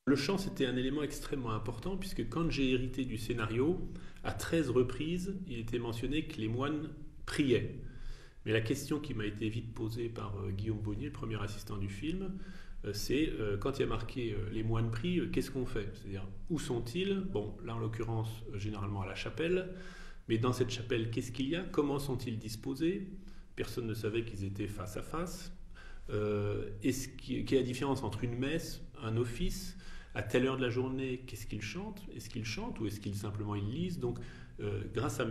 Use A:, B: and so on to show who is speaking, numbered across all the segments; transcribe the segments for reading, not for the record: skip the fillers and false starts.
A: Le chant, c'était un élément extrêmement important puisque quand j'ai hérité du scénario, à 13 reprises, il était mentionné que les moines priaient. Mais la question qui m'a été vite posée par Guillaume Bonnier, le premier assistant du film, c'est quand il y a marqué les moines prient, qu'est-ce qu'on fait? C'est-à-dire, où sont-ils? Bon, là en l'occurrence, généralement à la chapelle, mais dans cette chapelle, qu'est-ce qu'il y a? Comment sont-ils disposés? Personne ne savait qu'ils étaient face à face. Quelle est la différence entre une messe, un office? À telle heure de la journée, qu'est-ce qu'ils chantent? Est-ce qu'ils chantent ou est-ce qu'ils simplement ils lisent? Donc, grâce à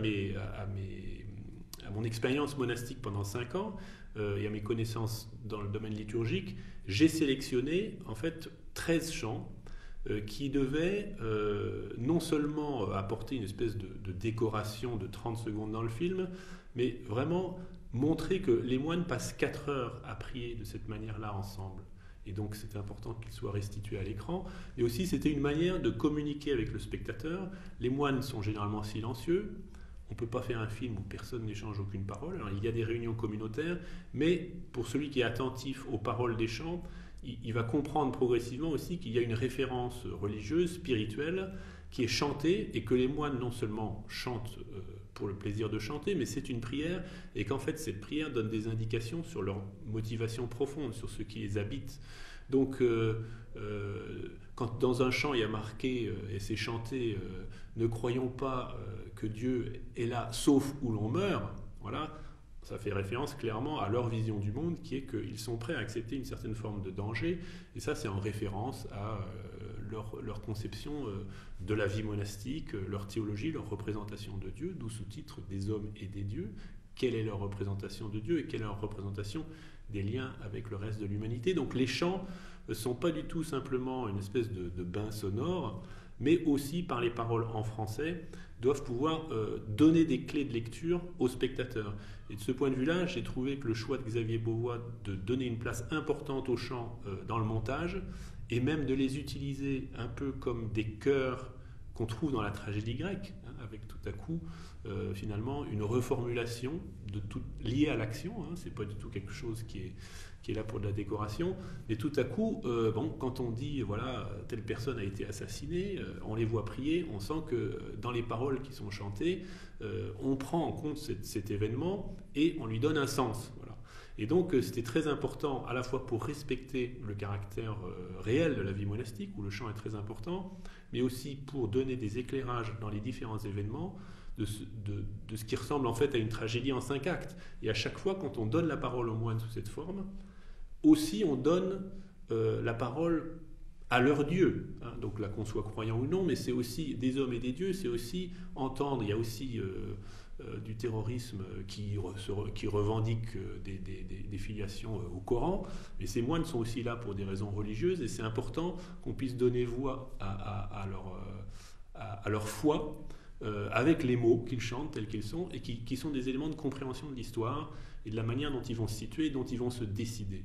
A: mon expérience monastique pendant 5 ans et à mes connaissances dans le domaine liturgique, j'ai sélectionné en fait 13 chants qui devaient non seulement apporter une espèce de décoration de 30 secondes dans le film, mais vraiment montrer que les moines passent 4 heures à prier de cette manière-là ensemble. Et donc c'est important qu'il soit restitué à l'écran. Et aussi c'était une manière de communiquer avec le spectateur. Les moines sont généralement silencieux. On ne peut pas faire un film où personne n'échange aucune parole. Alors, il y a des réunions communautaires, mais pour celui qui est attentif aux paroles des chants, il va comprendre progressivement aussi qu'il y a une référence religieuse, spirituelle, qui est chantée et que les moines non seulement chantent pour le plaisir de chanter, mais c'est une prière et qu'en fait cette prière donne des indications sur leur motivation profonde, sur ce qui les habite. Donc quand dans un chant il y a marqué et c'est chanté ne croyons pas que Dieu est là sauf où l'on meurt, voilà, ça fait référence clairement à leur vision du monde qui est qu'ils sont prêts à accepter une certaine forme de danger et ça c'est en référence à leur conception de la vie monastique, leur théologie, leur représentation de Dieu, d'où sous-titre des hommes et des dieux. Quelle est leur représentation de Dieu et quelle est leur représentation des liens avec le reste de l'humanité. Donc les chants ne sont pas du tout simplement une espèce de bain sonore, mais aussi par les paroles en français, doivent pouvoir donner des clés de lecture aux spectateurs. Et de ce point de vue-là, j'ai trouvé que le choix de Xavier Beauvois de donner une place importante aux chants dans le montage, et même de les utiliser un peu comme des chœurs qu'on trouve dans la tragédie grecque, hein, avec tout à coup finalement une reformulation liée à l'action, hein, c'est pas du tout quelque chose qui est là pour de la décoration, mais tout à coup, quand on dit voilà telle personne a été assassinée, on les voit prier, on sent que dans les paroles qui sont chantées, on prend en compte cet événement et on lui donne un sens. Voilà. Et donc c'était très important à la fois pour respecter le caractère réel de la vie monastique, où le chant est très important, mais aussi pour donner des éclairages dans les différents événements de ce qui ressemble en fait à une tragédie en 5 actes. Et à chaque fois, quand on donne la parole aux moines sous cette forme, aussi on donne la parole à leur Dieu, hein, donc là qu'on soit croyant ou non, mais c'est aussi des hommes et des dieux, c'est aussi entendre, il y a aussi du terrorisme qui revendique des filiations au Coran, mais ces moines sont aussi là pour des raisons religieuses, et c'est important qu'on puisse donner voix à leur foi, avec les mots qu'ils chantent tels qu'ils sont, et qui sont des éléments de compréhension de l'histoire, et de la manière dont ils vont se situer, et dont ils vont se décider.